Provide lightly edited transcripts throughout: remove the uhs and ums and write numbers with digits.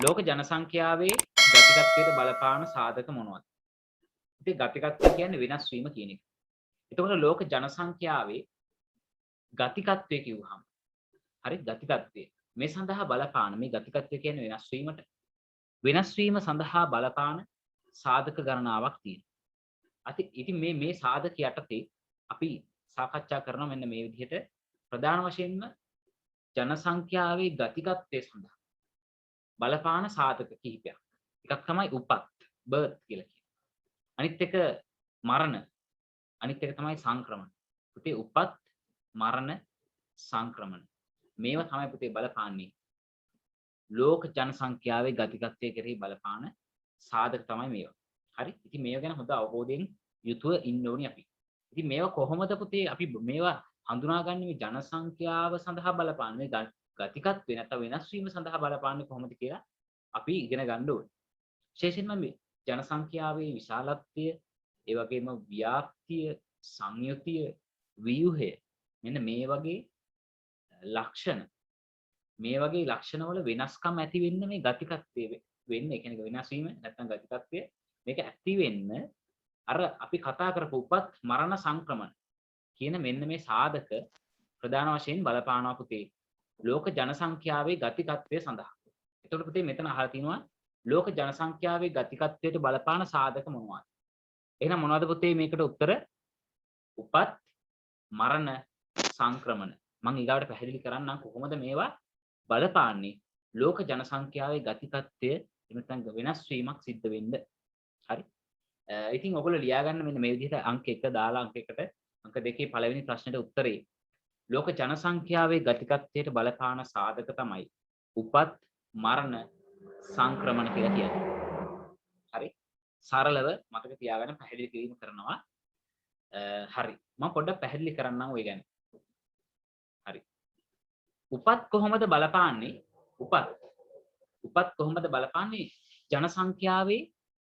ලෝක ජනසංඛ්‍යාවේ ගතිකත්වයට බලපාන සාධක මොනවද? ඉතින් ගතිකත්වය කියන්නේ වෙනස් වීම කියන එක. එතකොට ලෝක ජනසංඛ්‍යාවේ ගතිකත්වය කිව්වහම හරි ගතිකත්වය මේ සඳහා බලපාන මේ ගතිකත්වය කියන්නේ වෙනස් වීමට වෙනස් වීම සඳහා බලපාන සාධක ගණනාවක් තියෙනවා. ඉතින් මේ සාධක යටතේ අපි සාකච්ඡා කරනවා මෙන්න මේ විදිහට ප්‍රධාන වශයෙන්ම ජනසංඛ්‍යාවේ ගතිකත්වය සඳහා බලපාන සාධක කිහිපයක්. එකක් තමයි උපත් බර්ත් කියලා කියන්නේ. අනිත් එක මරණ. අනිත් එක තමයි සංක්‍රමණ. පුතේ උපත් මරණ සංක්‍රමණ. මේවා තමයි පුතේ බලපාන්නේ. ලෝක ජනසංඛ්‍යාවේ ගතිකත්වය කෙරෙහි බලපාන සාධක තමයි මේවා. හරි? ඉතින් මේවා ගැන හොඳ අවබෝධයෙන් යුතුව ඉන්න ඕනි අපි. ඉතින් මේවා කොහොමද පුතේ අපි මේවා හඳුනාගන්නේ මේ ජනසංඛ්‍යාව සඳහා බලපාන මේ ගතිකත්වය නැත්නම් වෙනස් වීම සඳහා බලපාන්නේ කොහොමද කියලා අපි ඉගෙන ගන්න ඕනේ. විශේෂයෙන්ම මේ ජනසංඛ්‍යාවේ විශාලත්වය, ඒ වගේම ව්‍යාප්තිය, සංයුතිය, ව්‍යුහය මෙන්න මේ වගේ ලක්ෂණ වල වෙනස්කම් ඇති වෙන්න මේ ගතිකත්වය වෙන්නේ. ඒ කියන්නේ වෙනස් වීම නැත්නම් ගතිකත්වය මේක ඇති වෙන්න අර අපි කතා කරපු උපත් මරණ සංක්‍රමණ කියන මෙන්න මේ සාධක ප්‍රධාන වශයෙන් බලපානවා පුතේ ලෝක ජනසංඛ්‍යාවේ ගතිකත්වය සඳහා. එතකොට පුතේ මෙතන අහලා තිනවා ලෝක ජනසංඛ්‍යාවේ ගතිකත්වයට බලපාන සාධක මොනවද? එහෙනම් මොනවද පුතේ මේකට උත්තර? උපත් මරණ සංක්‍රමණ. මම ඊගාවට පැහැදිලි කරන්නම් කොහොමද මේවා බලපාන්නේ ලෝක ජනසංඛ්‍යාවේ ගතිකත්වය එමෙතන වෙනස් වීමක් සිද්ධ වෙන්න. හරි? ඉතින් ඔයගොල්ලෝ ලියා ගන්න මෙන්න මේ විදිහට අංක 1 දාලා අංක 1ට අංක 2 පළවෙනි ප්‍රශ්නෙට උත්තරේ ලෝක ජනසංඛ්‍යාවේ ගතිකත්වයට බලපාන සාධක තමයි උපත් මරණ සංක්‍රමණ කියලා කියන්නේ. හරි? සරලව මතක තියාගන්න පැහැදිලි කිරීම කරනවා. හරි. මම පොඩ්ඩක් පැහැදිලි කරන්නම් ඔය ගැන. හරි. උපත් කොහොමද බලපාන්නේ? උපත් කොහොමද බලපාන්නේ ජනසංඛ්‍යාවේ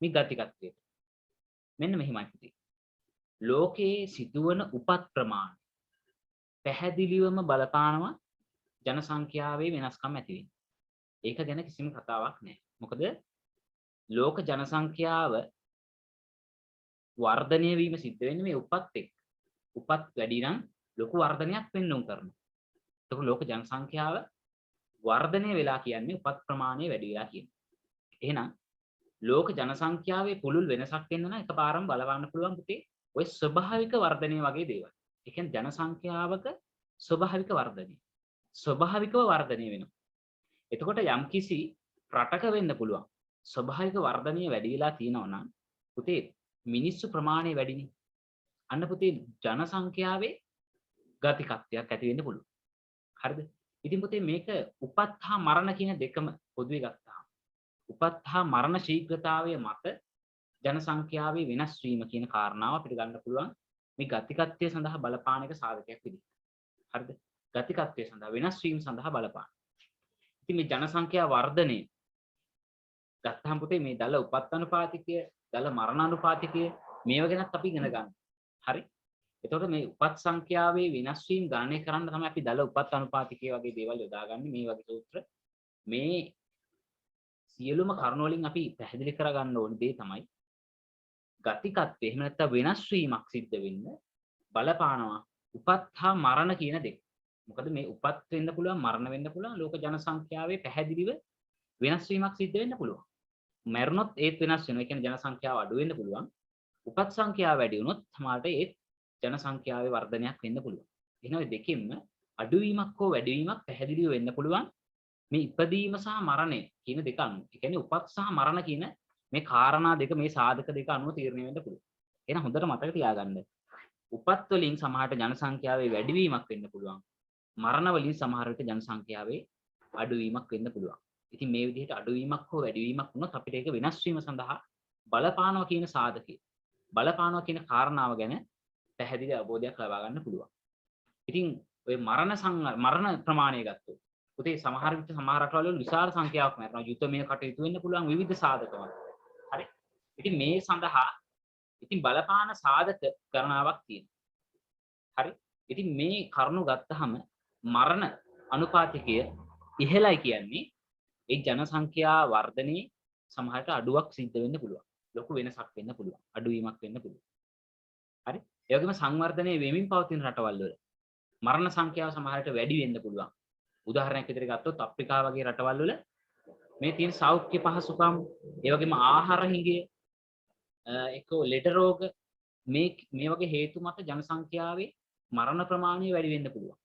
මේ ගතිකත්වයට? මෙන්න මෙහිමයි පුතේ. ලෝකයේ සිදුවන උපත් ප්‍රමාණය පැහැදිලිවම බලපානවා ජනසංඛ්‍යාවේ වෙනස්කම් ඇති වෙන්න. ඒක ගැන කිසිම කතාවක් නැහැ. මොකද ලෝක ජනසංඛ්‍යාව වර්ධනය වීම සිද්ධ වෙන්නේ මේ උපත් එක්ක. උපත් වැඩි නම් ලොකු වර්ධනයක් වෙන්නුම් කරනවා. ඒක ලෝක ජනසංඛ්‍යාව වර්ධනය වෙලා කියන්නේ උපත් ප්‍රමාණය වැඩි වෙලා කියන්නේ. එහෙනම් ලෝක ජනසංඛ්‍යාවේ පුළුල් වෙනසක් වෙන්න නම් එකපාරම බලවන්න පුළුවන් පුතේ ඔය ස්වභාවික වර්ධනය වගේ දේවල්. ඒ කියන්නේ ජනසංඛ්‍යාවක ස්වභාවික වර්ධනය. ස්වභාවිකව වර්ධනය වෙනවා. එතකොට යම්කිසි රටක වෙන්න පුළුවන්. ස්වභාවික වර්ධනය වැඩි වෙලා තියෙනවා නම් පුතේ මිනිස්සු ප්‍රමාණය වැඩිනේ. අන්න පුතේ ජනසංඛ්‍යාවේ ගතිකත්වයක් ඇති වෙන්න පුළුවන්. හරිද? ඉතින් පුතේ මේක උපත් හා මරණ කියන දෙකම පොදුවේ ගත්තාම උපත් හා මරණ ශීඝ්‍රතාවය මත ජනසංඛ්‍යාවේ වෙනස් වීම කියන කාරණාව අපිට ගන්න පුළුවන් මේ ගතිකත්වය සඳහා බලපාන එක සාධකයක් විදිහට. හරිද? ගතිකත්වය සඳහා වෙනස් වීම සඳහා බලපාන. ඉතින් මේ ජනසංඛ්‍යා වර්ධනය ගත්තාම පුතේ මේ දල උපත් අනුපාතිකය, දල මරණ අනුපාතිකය මේව ගැනත් අපි ඉගෙන ගන්න. හරි? එතකොට මේ උපත් සංඛ්‍යාවේ වෙනස් වීම ගණනය කරන්න තමයි අපි දල උපත් අනුපාතිකය වගේ දේවල් යොදාගන්නේ මේ වගේ සූත්‍ර. මේ සියලුම කරුණු වලින් අපි පැහැදිලි කරගන්න ඕන දේ තමයි ගතිකත්වය එහෙම නැත්නම් වෙනස් වීමක් සිද්ධ වෙන්න බලපානවා උපත් හා මරණ කියන දෙක. මොකද මේ උපත් වෙන්න පුළුවන් මරණ වෙන්න පුළුවන් ලෝක ජනසංඛ්‍යාවේ පැහැදිලිව වෙනස් වීමක් සිද්ධ වෙන්න පුළුවන්. මරණොත් ඒත් වෙනස් වෙනවා. ඒ කියන්නේ ජනසංඛ්‍යාව අඩු වෙන්න පුළුවන්. උපත් සංඛ්‍යාව වැඩි වුණොත් සමහරට ඒත් ජනසංඛ්‍යාවේ වර්ධනයක් වෙන්න පුළුවන්. එහෙනම් ඔය දෙකෙන්ම අඩුවීමක් හෝ වැඩිවීමක් පැහැදිලිව වෙන්න පුළුවන් මේ ඉපදීම සහ මරණය කියන දෙක අනුව. ඒ කියන්නේ උපත් සහ මරණ කියන මේ කාරණා දෙක මේ සාධක දෙක අනුව තීරණය වෙන්න පුළුවන්. එහෙනම් හොඳට මතක තියාගන්න. උපත් වලින් සමහරට ජනසංඛ්‍යාවේ වැඩිවීමක් වෙන්න පුළුවන්. මරණ වලින් සමහර විට ජනසංඛ්‍යාවේ අඩුවීමක් වෙන්න පුළුවන්. ඉතින් මේ විදිහට අඩුවීමක් හෝ වැඩිවීමක් වුණොත් අපිට ඒක වෙනස් වීම සඳහා බලපානවා කියන සාධකය. බලපානවා කියන කාරණාව ගැන පැහැදිලි අවබෝධයක් ලබා ගන්න පුළුවන්. ඉතින් ඔය මරණ ප්‍රමාණය ගත්තොත් පුතේ සමහර විට සමහර රටවල විශාල සංඛ්‍යාවක් මරනවා. යුතමය කටයුතු වෙන්න පුළුවන් විවිධ සාධකවල. හරි? ඉතින් මේ සඳහා ඉතින් බලපාන සාධක ගණනාවක් තියෙනවා. හරි? ඉතින් මේ කරුණු ගත්තහම මරණ අනුපාතිකය ඉහළයි කියන්නේ ඒ ජනසංඛ්‍යා වර්ධනයේ සමහරට අඩුවක් සිද්ධ වෙන්න පුළුවන්. ලොකු වෙනසක් වෙන්න පුළුවන්. අඩුවීමක් වෙන්න පුළුවන්. හරි? ඒ වගේම සංවර්ධනයේ වෙමින් පවතින රටවල් වල මරණ සංඛ්‍යාව සමහරට වැඩි වෙන්න පුළුවන්. උදාහරණයක් විදිහට ගත්තොත් අප්‍රිකාව වගේ රටවල් වල මේ තියෙන සෞඛ්‍ය පහසුකම්, ඒ වගේම ආහාර හිඟය, එක්ක ලෙඩ රෝග මේ වගේ හේතු මත ජනසංඛ්‍යාවේ මරණ ප්‍රමාණය වැඩි වෙන්න පුළුවන්.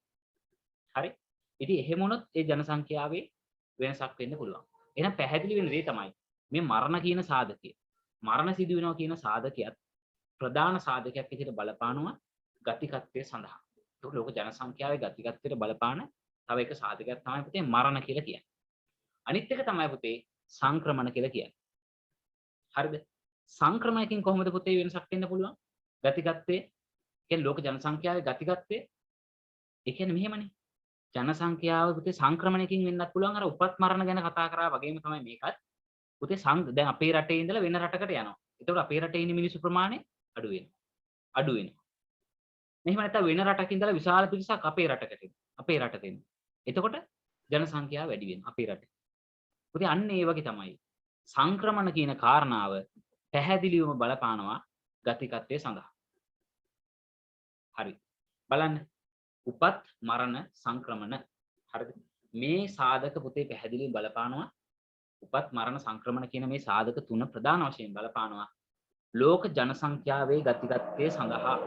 හරි? ඉතින් එහෙම වුණොත් ඒ ජනසංඛ්‍යාවේ වෙනසක් වෙන්න පුළුවන්. එහෙනම් පැහැදිලි වෙන දේ තමයි මේ මරණ කියන සාධකය. මරණ සිදු වෙනවා කියන සාධකයක් ප්‍රධාන සාධකයක් විදිහට බලපානවා ගතිකත්වය සඳහා. ඒක ලෝක ජනසංඛ්‍යාවේ ගතිකත්වයට බලපාන තව එක සාධකයක් තමයි පුතේ මරණ කියලා කියන්නේ. අනිත් එක තමයි පුතේ සංක්‍රමණ කියලා කියන්නේ. හරිද? සංක්‍රමණයකින් කොහොමද පුතේ වෙනසක් වෙන්න පුළුවන්? ගතිකත්වයේ කියන්නේ ලෝක ජනසංඛ්‍යාවේ ගතිකත්වයේ ඒ කියන්නේ මෙහෙමනේ. ජනසංඛ්‍යාව පුතේ සංක්‍රමණයකින් වෙන්නත් පුළුවන්. අර උපත් මරණ ගැන කතා කරා වගේම තමයි මේකත්. පුතේ දැන් අපේ රටේ ඉඳලා වෙන රටකට යනවා. එතකොට අපේ රටේ ඉන්න මිනිස්සු ප්‍රමාණය අඩු වෙනවා. අඩු වෙනවා. මෙහෙම නැත්නම් වෙන රටක ඉඳලා විශාල පිරිසක් අපේ රටකට එනවා. අපේ රටට එනවා. එතකොට ජනසංඛ්‍යාව වැඩි වෙනවා අපේ රටේ. පුතේ අන්න ඒ වගේ තමයි. සංක්‍රමණ කියන කාරණාව පැහැදිලිවම බලපානවා ගතිකත්වයේ සඳහා. හරි. බලන්න. උපත් මරණ සංක්‍රමණ. හරිද? මේ සාධක පුතේ පැහැදිලිව බලපානවා. උපත් මරණ සංක්‍රමණ කියන මේ සාධක තුන ප්‍රධාන වශයෙන් බලපානවා ලෝක ජනසංඛ්‍යාවේ ගතිකත්වයේ සඳහා.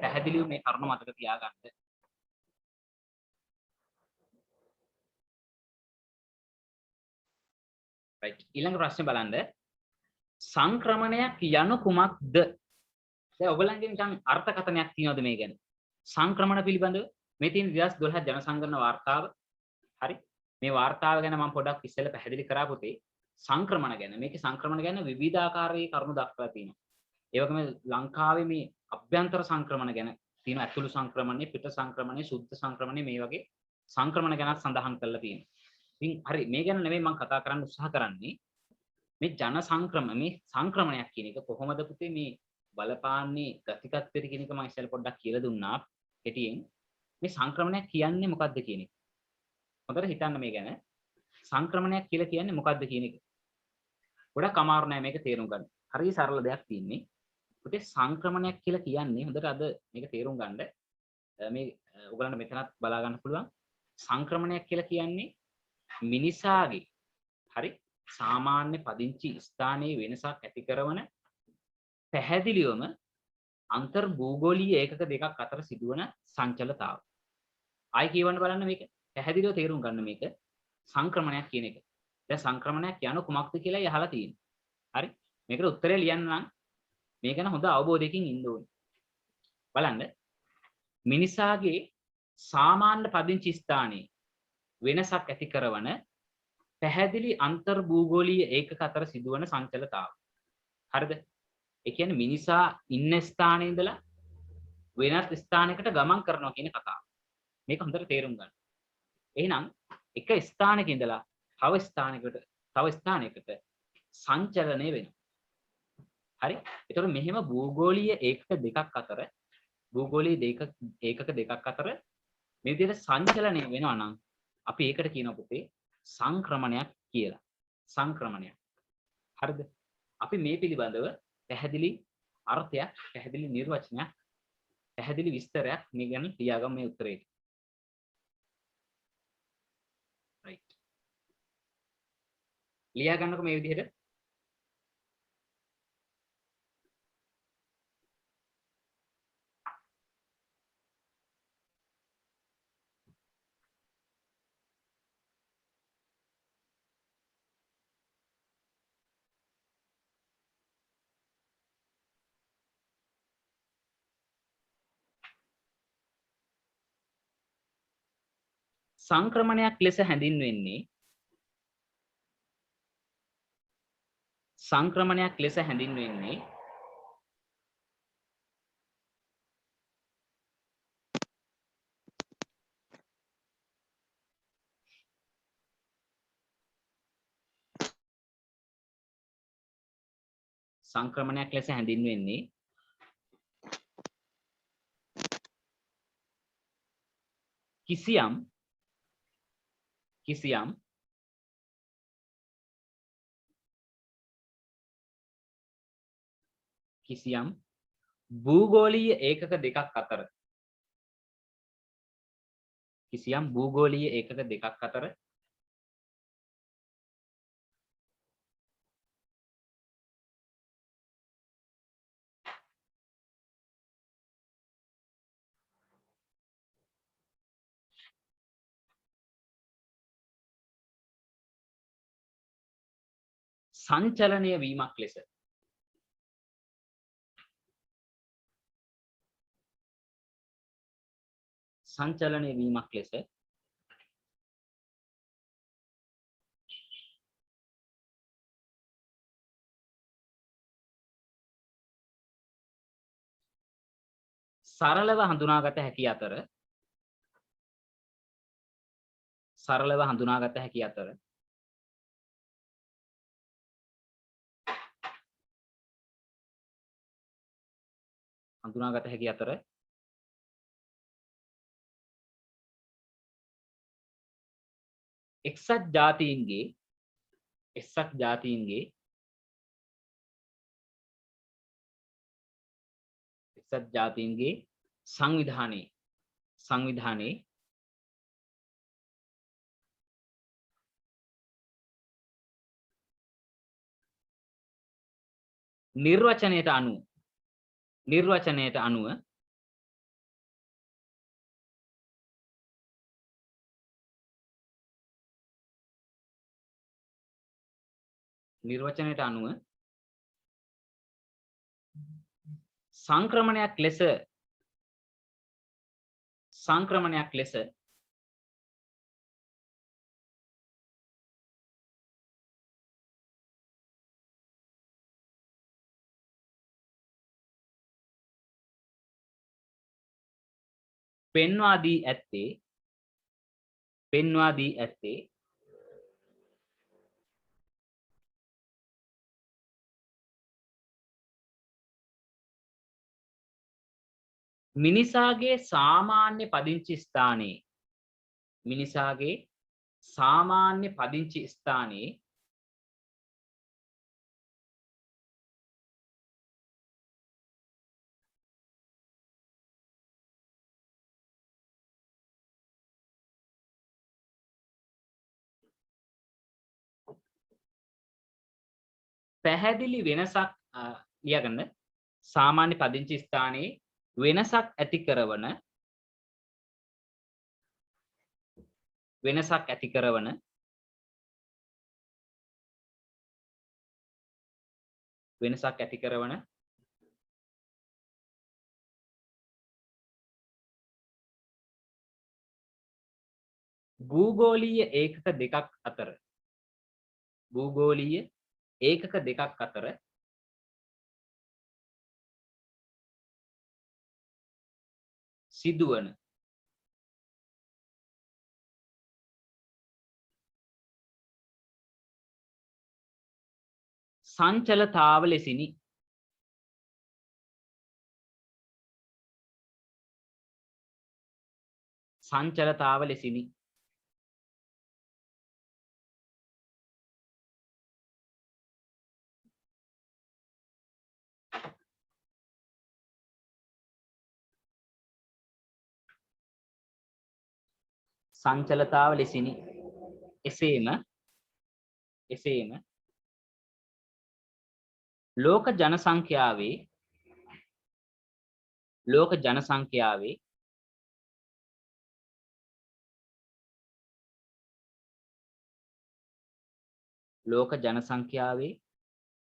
පැහැදිලිව මේ කරුණ මතක තියාගන්න. right. ඊළඟ ප්‍රශ්නේ බලන්න. සංක්‍රමණයක් යනු කුමක්ද? දැන් ඔයගලන්ගේ නිකන් අර්ථකථනයක් තියනවද මේ ගැන? සංක්‍රමණ පිළිබඳව මේ තියෙන 2012 ජනසංගණන වාර්තාව. හරි? මේ වාර්තාව ගැන මම පොඩ්ඩක් ඉස්සෙල්ලා පැහැදිලි කරා පුතේ. සංක්‍රමණ ගැන. මේකේ සංක්‍රමණ ගැන විවිධාකාරයේ කරුණු දක්වලා තියෙනවා. ඒ වගේම ලංකාවේ මේ අභ්‍යන්තර සංක්‍රමණ ගැන තියෙන ඇතුළු සංක්‍රමණය, පිට සංක්‍රමණය, සුද්ධ සංක්‍රමණය මේ වගේ සංක්‍රමණ ගැන සඳහන් කරලා තියෙනවා. ඉතින් හරි මේ ගැන නෙමෙයි මම කතා කරන්න උත්සාහ කරන්නේ. මේ ජන මේ සංක්‍රමණයක් කියන එක කොහොමද පුතේ මේ බලපාන්නේ ගතිකත්වයට කියන එක මම ඉස්සෙල්ලා පොඩ්ඩක් කියලා දුන්නා. කෙටියෙන් මේ සංක්‍රමණයක් කියන්නේ මොකක්ද කියන එක. හොඳට හිතන්න මේ ගැන. සංක්‍රමණයක් කියලා කියන්නේ මොකක්ද කියන එක. ගොඩක් අමාරු නෑ මේක තේරුම් ගන්න. හරි සරල දෙයක් තියෙන්නේ. පුතේ සංක්‍රමණයක් කියලා කියන්නේ හොඳට අද මේක තේරුම් ගන්න. මේ ඔයගලන්ට මෙතනත් බලා ගන්න පුළුවන්. සංක්‍රමණයක් කියලා කියන්නේ මිනිසාගේ හරි සාමාන්‍ය පදිංචි ස්ථානයේ වෙනසක් ඇති කරන පැහැදිලිවම අන්තර් භූගෝලීය ඒකක දෙකක් අතර සිදුවන සංචලතාව. ආයි කියවන්න බලන්න මේක. පැහැදිලිව තේරුම් ගන්න මේක සංක්‍රමණයක් කියන එක. දැන් සංක්‍රමණයක් යන කුමක්ද කියලා අහලා තියෙනවා. හරි? මේකට උත්තරය ලියන්න නම් මේක ගැන හොඳ අවබෝධයකින් ඉන්න ඕනේ. බලන්න. මිනිසාගේ සාමාන්‍ය පදිංචි ස්ථානයේ වෙනසක් ඇති කරන පැහැදිලි අන්තර් භූගෝලීය ඒකක අතර සිදුවන සංචලතාව. හරිද? ඒ කියන්නේ මිනිසා ඉන්න ස්ථානයේ ඉඳලා වෙනත් ස්ථානයකට ගමන් කරනවා කියන කතාව. මේක හොඳට තේරුම් ගන්න. එහෙනම් එක ස්ථානයක ඉඳලා තව ස්ථානයකට සංචලනය වෙනවා. හරි? ඒතකොට මෙහෙම භූගෝලීය ඒකක දෙකක් අතර ඒකක දෙකක් අතර මේ විදිහට සංචලනය වෙනවා නම් අපි ඒකට කියනවා පුතේ සංක්‍රමණයක් කියලා. සංක්‍රමණයක්. හරිද? අපි මේ පිළිබඳව පැහැදිලි අර්ථයක්, පැහැදිලි නිර්වචනයක්, පැහැදිලි විස්තරයක් මේ ගැන ලියාගමු මේ උත්තරේට. right. ලියා ගන්නකො මේ විදිහට. සංක්‍රමණයක් ලෙස හැඳින්වෙන්නේ කිසියම් කිසියම් භූගෝලීය ඒකක දෙකක් අතර කිසියම් භූගෝලීය ඒකක දෙකක් අතර සංචලනය වීමක් ලෙස සංචලනය වීමක් ලෙස සරලව හඳුනාගත හැකි අතර සරලව හඳුනාගත හැකි අතර හඳුනාගත හැකි අතර එක්සත් ජාතීන්ගේ සංවිධානයේ නිර්වචනයට අනුව සංක්‍රමණයක් ලෙස පෙන්වා දී ඇත්තේ මිනිසාගේ සාමාන්‍ය පදිංචි ස්ථානයේ පැහැදිලි වෙනසක් ලියගන්න සාමාන්‍ය පදිංචි ස්ථානයේ වෙනසක් ඇති කරන භූගෝලීය ඒකක දෙකක් අතර සිදුවන සංචලතාව ලෙසිනි. එසේම ලෝක ජනසංඛ්‍යාවේ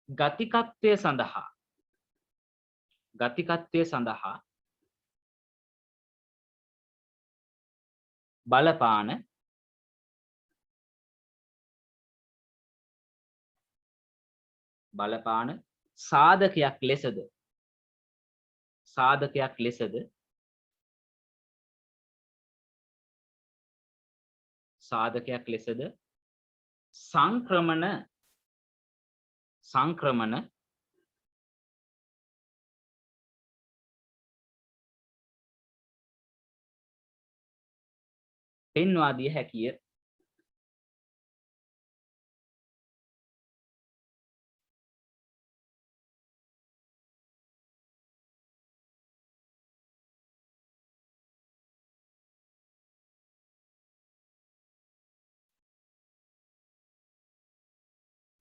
ගතිකත්වය සඳහා බලපාන සාධකයක් ලෙසද සංක්‍රමණ පෙන්වා දිය හැකිය.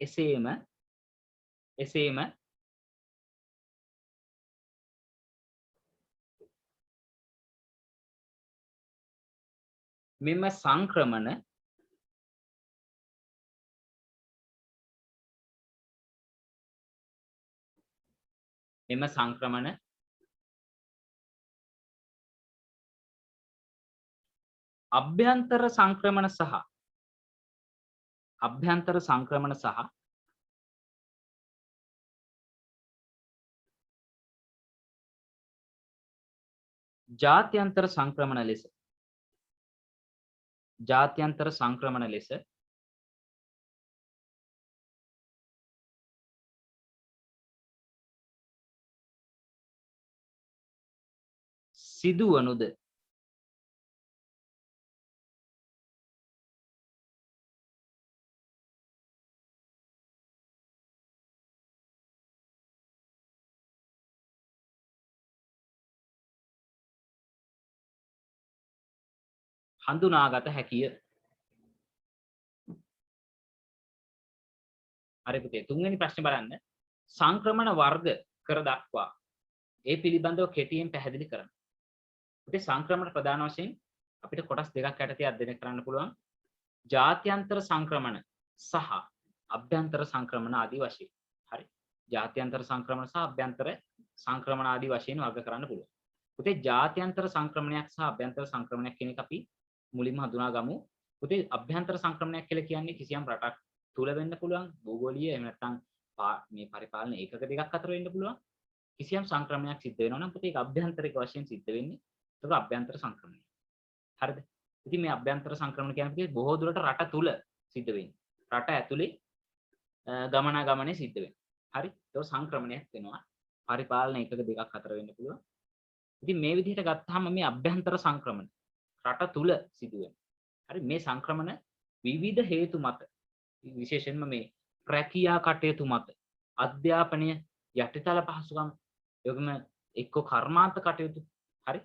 එසේම එසේම මෙම සංක්‍රමණ අභ්‍යන්තර සංක්‍රමණ සහ ජාත්‍යන්තර සංක්‍රමණ ලෙස සිදුවනුද හඳුනාගත හැකිය. හරි පුතේ තුන්වෙනි ප්‍රශ්නේ බලන්න. සංක්‍රමණ වර්ග කර දක්වා ඒ පිළිබඳව කෙටියෙන් පැහැදිලි කරන්න. පුතේ සංක්‍රමණ ප්‍රධාන වශයෙන් අපිට කොටස් දෙකක් යටතේ අධ්‍යයනය කරන්න පුළුවන්. ජාත්‍යන්තර සංක්‍රමණ සහ අභ්‍යන්තර සංක්‍රමණ ආදී වශයෙන්. හරි. ජාත්‍යන්තර සංක්‍රමණ සහ අභ්‍යන්තර සංක්‍රමණ ආදී වශයෙන් වර්ග කරන්න පුළුවන්. පුතේ ජාත්‍යන්තර සංක්‍රමණයක් සහ අභ්‍යන්තර සංක්‍රමණයක් කියන එක අපි මුලින්ම හඳුනා ගමු. පුතේ අභ්‍යන්තර සංක්‍රමණයක් කියලා කියන්නේ කිසියම් රටක් තුල වෙන්න පුළුවන් භූගෝලීය එහෙම නැත්නම් මේ පරිපාලන ඒකක දෙකක් අතර වෙන්න පුළුවන්. කිසියම් සංක්‍රමණයක් සිද්ධ වෙනවා නම් පුතේ ඒක අභ්‍යන්තරික වශයෙන් සිද්ධ වෙන්නේ. ඒක අභ්‍යන්තර සංක්‍රමණය. හරිද? ඉතින් මේ අභ්‍යන්තර සංක්‍රමණ කියන්නේ බොහෝ දුරට රට තුල සිද්ධ වෙන්නේ. රට ඇතුලේ ගමනාගමනය සිද්ධ වෙනවා. හරි? ඒක සංක්‍රමණයක් වෙනවා. පරිපාලන ඒකක දෙකක් අතර වෙන්න පුළුවන්. ඉතින් මේ විදිහට ගත්තාම මේ අභ්‍යන්තර සංක්‍රමණ රට තුල සිදුවෙන. හරි මේ සංක්‍රමණ විවිධ හේතු මත විශේෂයෙන්ම මේ රැකියා කටයුතු මත අධ්‍යාපනය යටිතල පහසුකම් යොගම එක්ක කර්මාන්ත කටයුතු හරි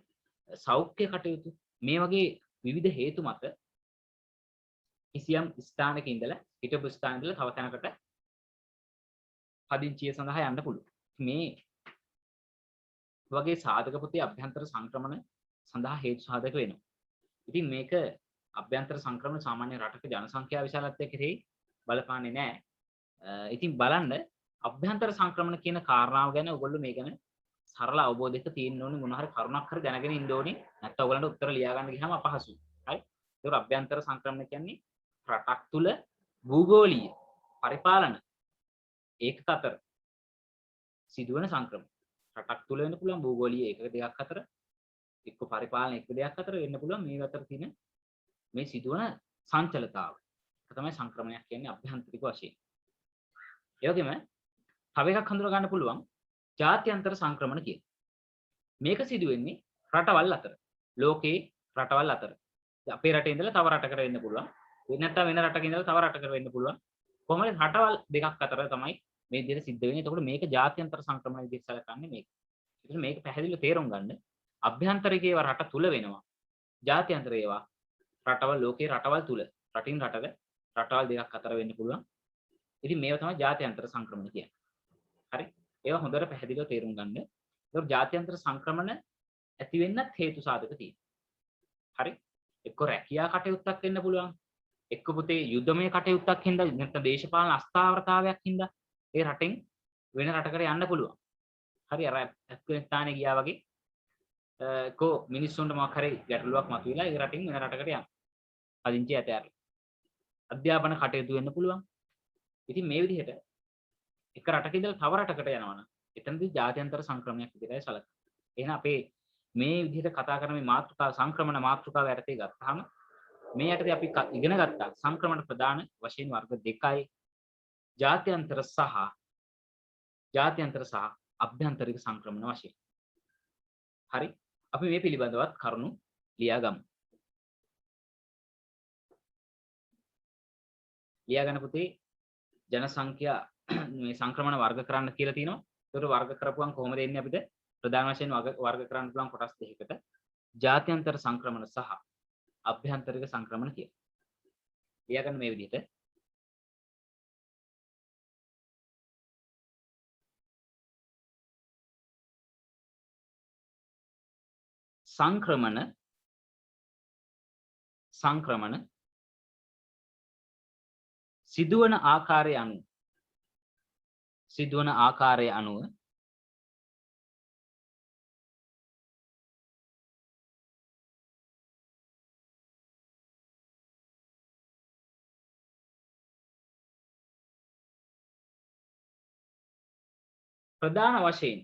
සෞඛ්‍ය කටයුතු මේ වගේ විවිධ හේතු මත කිසියම් ස්ථානක ඉඳලා හිටපු ස්ථාන ඉඳලා තව තැනකට පදිංචිය සඳහා යන්න පුළුවන්. මේ වගේ සාධක පුතේ අභ්‍යන්තර සංක්‍රමණ සඳහා හේතු සාධක වෙනවා. ඉතින් මේක අභ්‍යන්තර සංක්‍රමණ සාමාන්‍ය රටක ජනසංඛ්‍යාව විශාලත්වය කෙරෙහි බලපාන්නේ නැහැ. ඉතින් බලන්න අභ්‍යන්තර සංක්‍රමණ කියන කාරණාව ගැන ඔයගොල්ලෝ මේ ගැන සරල අවබෝධයක තියෙන්න ඕනේ මොන හරි කරුණක් හරි දැනගෙන ඉන්න ඕනේ. නැත්නම් ඔයගලන්ට උත්තර ලියා ගන්න ගියාම අපහසුයි. හරි? ඒක අභ්‍යන්තර සංක්‍රමණ කියන්නේ රටක් තුල භූගෝලීය පරිපාලන ඒකක අතර සිදුවන සංක්‍රමණ. රටක් තුල වෙන්න පුළුවන් භූගෝලීය ඒකක දෙකක් අතර එක්ක පරිපාලන එක දෙයක් අතර වෙන්න පුළුවන් මේ අතර තියෙන මේ සිදුවන සංචලතාව. ඒක තමයි සංක්‍රමණයක් කියන්නේ අභ්‍යන්තරික වශයෙන්. ඒ වගේම තව එකක් හඳුනා ගන්න පුළුවන් ජාත්‍යන්තර සංක්‍රමණ කියන්නේ. මේක සිදු වෙන්නේ රටවල් අතර. ලෝකේ රටවල් අතර. අපේ රටේ ඉඳලා තව රටකට වෙන්න පුළුවන්. නැත්නම් වෙන රටක ඉඳලා තව රටකට වෙන්න පුළුවන්. කොහොමද රටවල් දෙකක් අතර තමයි මේ විදිහට සිද්ධ වෙන්නේ. එතකොට මේක ජාත්‍යන්තර සංක්‍රමණ විදිහට සැලකන්නේ මේක. ඒකට මේක පැහැදිලිව තේරුම් ගන්න. අභ්‍යන්තරික ඒවා රට තුල වෙනවා. ජාත්‍යන්තර ඒවා රටවල් ලෝකේ රටවල් තුල. රටින් රටක රටවල් දෙකක් අතර වෙන්න පුළුවන්. ඉතින් මේවා තමයි ජාත්‍යන්තර සංක්‍රමණ කියන්නේ. හරි? ඒවා හොඳට පැහැදිලිව තේරුම් ගන්න. ඒක ජාත්‍යන්තර සංක්‍රමණ ඇති වෙන්නත් හේතු සාධක තියෙනවා. හරි? එක්ක රැකියා කටයුත්තක් වෙන්න පුළුවන්. එක්ක පුතේ යුද්ධමය කටයුත්තක් හින්දා නැත්නම් දේශපාලන අස්ථාවරතාවයක් හින්දා ඒ රටෙන් වෙන රටකට යන්න පුළුවන්. හරි අර ඇෆ්ගනිස්තානේ ගියා වගේ කො මිනිස්සුන්ට මොකක් හරි ගැටලුවක් මතුවෙලා ඒ රටින් වෙන රටකට යන්න. පදිංචි ඇතෑරලා. අධ්‍යාපන කටයුතු වෙන්න පුළුවන්. ඉතින් මේ විදිහට එක රටක ඉඳලා තව රටකට යනවා නම් එතනදී ජාත්‍යන්තර සංක්‍රමණයක් විදිහටයි සැලකන්නේ. එහෙනම් අපේ මේ විදිහට කතා කරන මේ මාතෘකාව සංක්‍රමණ මාතෘකාව යටතේ ගත්තාම මේ යටතේ අපි ඉගෙන ගත්තා සංක්‍රමණ ප්‍රධාන වශයෙන් වර්ග දෙකයි ජාත්‍යන්තර සහ අභ්‍යන්තරික සංක්‍රමණ වශයෙන්. හරි? අපි මේ පිළිබඳවත් කරුණු ලියා ගමු. ලියා ගන්න පුතේ ජනසංඛ්‍යා මේ සංක්‍රමණ වර්ග කරන්න කියලා තියෙනවා. ඒකට වර්ග කරපුවම කොහොමද එන්නේ අපිට? ප්‍රධාන වශයෙන් වර්ග කරන්න පුළුවන් කොටස් දෙකකට ජාත්‍යන්තර සංක්‍රමණ සහ අභ්‍යන්තරික සංක්‍රමණ කියලා. ලියා ගන්න මේ විදිහට සංක්‍රමණ සිදුවන ආකාරය අනුව ප්‍රධාන වශයෙන්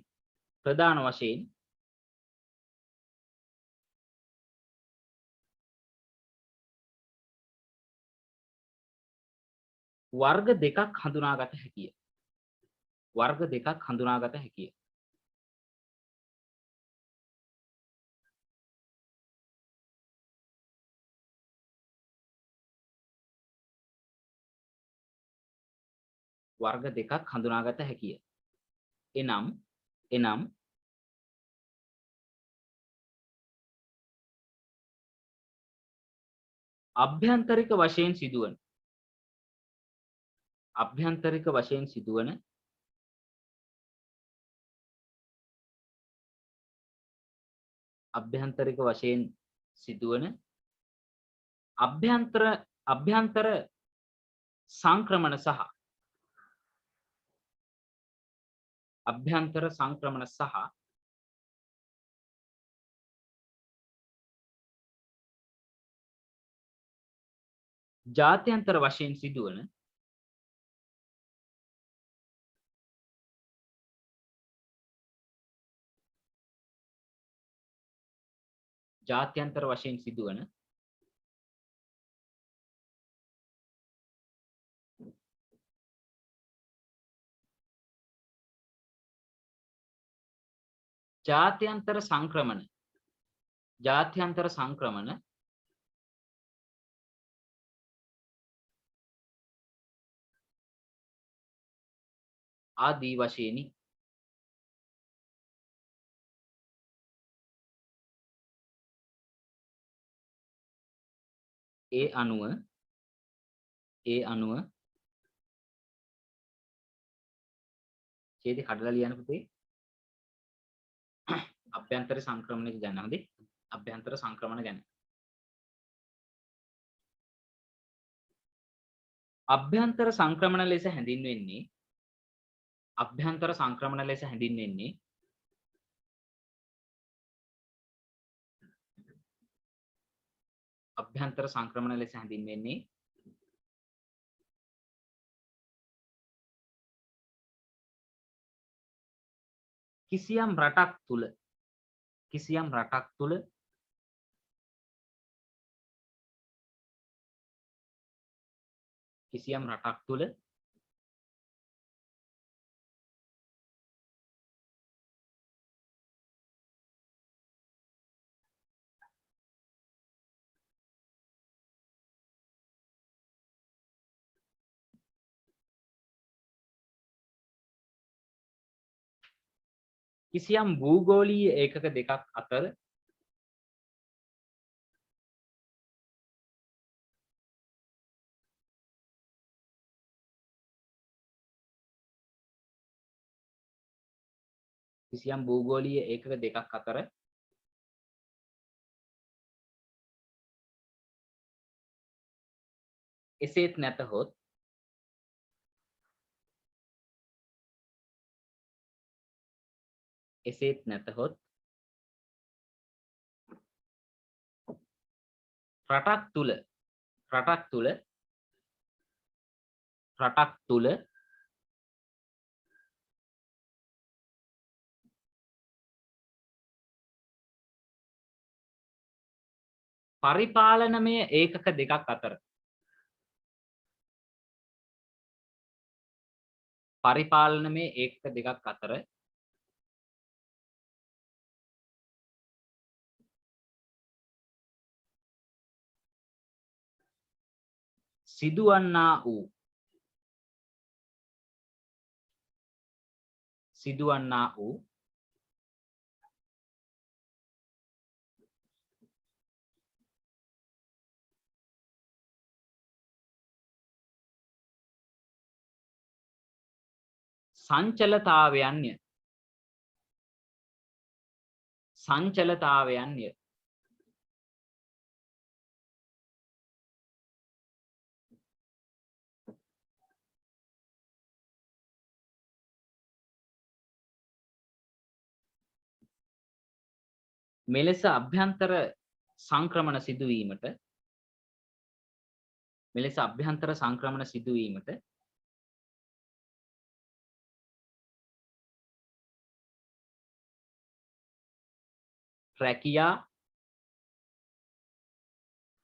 වර්ග දෙකක් හඳුනාගත හැකිය. වර්ග දෙකක් හඳුනාගත හැකිය. වර්ග දෙකක් හඳුනාගත හැකිය. එනම් අභ්‍යන්තරික වශයෙන් සිදුවන අභ්‍යන්තර සංක්‍රමණ සහ ජාත්‍යන්තර වශයෙන් සිදුවන ජාත්‍යන්තර සංක්‍රමණ ආදී වශයෙනි. ඒ අනුව ඡේදය කඩලා ලියන්න පුතේ. අභ්‍යන්තර සංක්‍රමණ ගැන හොඳේ. අභ්‍යන්තර සංක්‍රමණ ගැන. අභ්‍යන්තර සංක්‍රමණ ලෙස හැඳින්වෙන්නේ කිසියම් රටක් තුල කිසියම් භූගෝලීය ඒකක දෙකක් අතර එසේත් නැතහොත් රටක් තුල පරිපාලනමය ඒකක දෙකක් අතර සිදුවන්නා වූ සංචලතාවයන්ය මෙලෙස අභ්‍යන්තර සංක්‍රමණ සිදුවීමට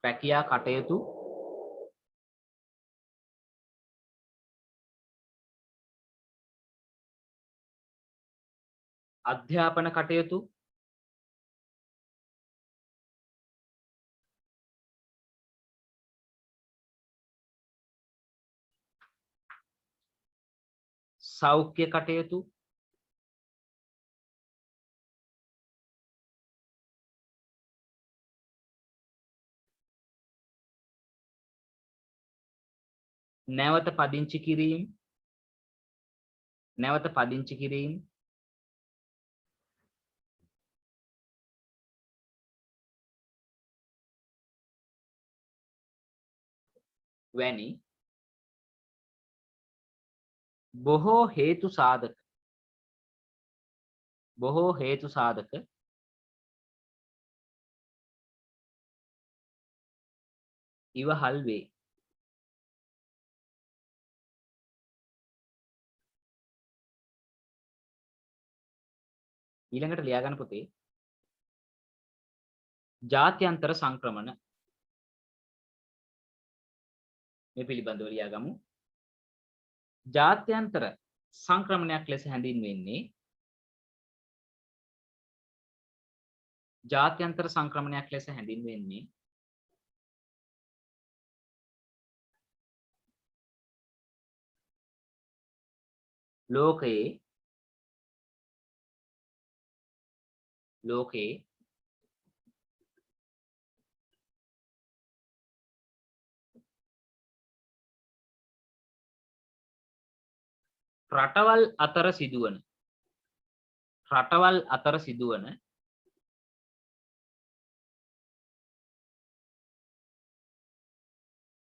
රැකියා කටයුතු අධ්‍යාපන කටයුතු සෞඛ්‍ය කටයුතු නැවත පදිංචි කිරීම වැනි බොහෝ හේතු සාධක ඉවහල් වේ. ඊළඟට ලියා ගන්න පුතේ ජාත්‍යන්තර සංක්‍රමණ මේ පිළිබඳව ලියා ගමු. ජාත්‍යන්තර සංක්‍රමණයක් ලෙස හැඳින්වෙන්නේ ලෝකයේ රටවල් අතර සිදුවන